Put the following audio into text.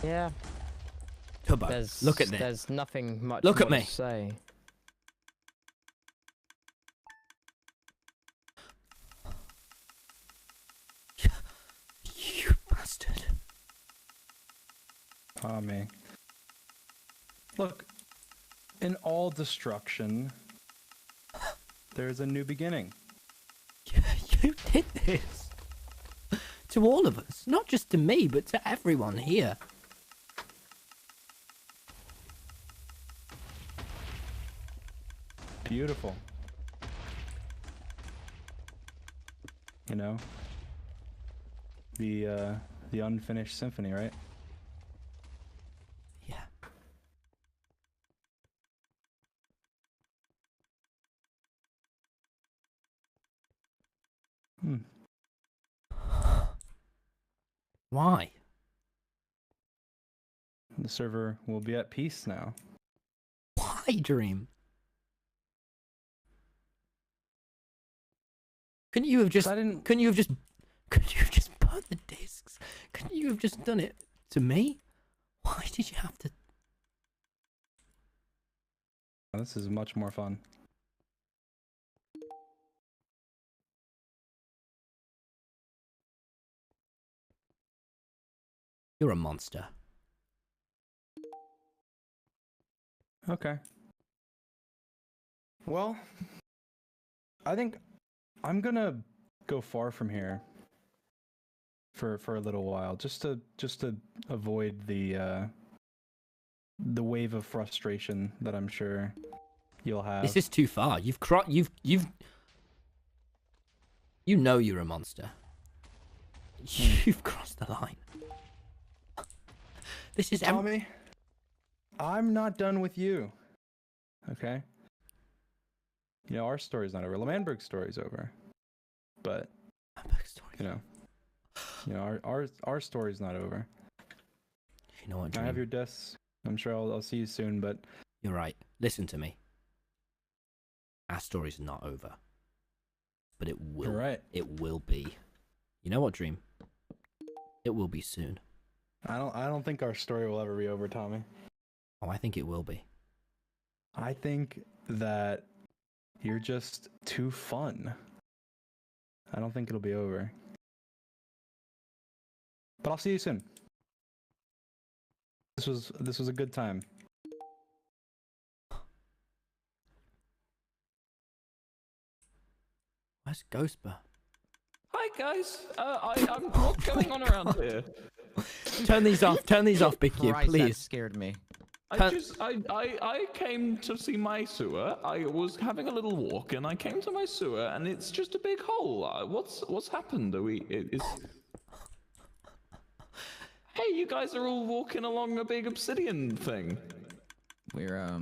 Yeah. Tubbo, look at me. There's nothing much Look at more me. to say. You bastard. Tommy. Look, in all destruction, there's a new beginning. You did this. To all of us. Not just to me, but to everyone here. Beautiful. You know? The unfinished symphony, right? Yeah. Why? The server will be at peace now. Why, Dream? Couldn't you have just burnt the discs? Couldn't you have just done it to me? Why did you have to? This is much more fun. You're a monster. Okay. Well, I think I'm gonna go far from here for a little while, just to avoid the wave of frustration that I'm sure you'll have. This is too far. You know you're a monster. You've crossed the line. This is Tommy. I'm not done with you. Okay? You know, our story's not over. lmanberg's story's over. But you know, our story's not over. You know what, I Dream? have your discs. I'm sure I'll see you soon, but You're right. Listen to me. Our story's not over. But it will. You're right. It will be. You know what, Dream? It will be soon. I don't think our story will ever be over, Tommy. Oh, I think it will be. I think that you're just too fun. I don't think it'll be over. But I'll see you soon. This was a good time. Where's Ghostbur? Hi guys, what's going on around here? Turn these off. Turn these off, Big Q, Christ, that please. scared me. I came to see my sewer. I was having a little walk and I came to my sewer and it's just a big hole. What's happened? Hey, you guys are all walking along a big obsidian thing. We're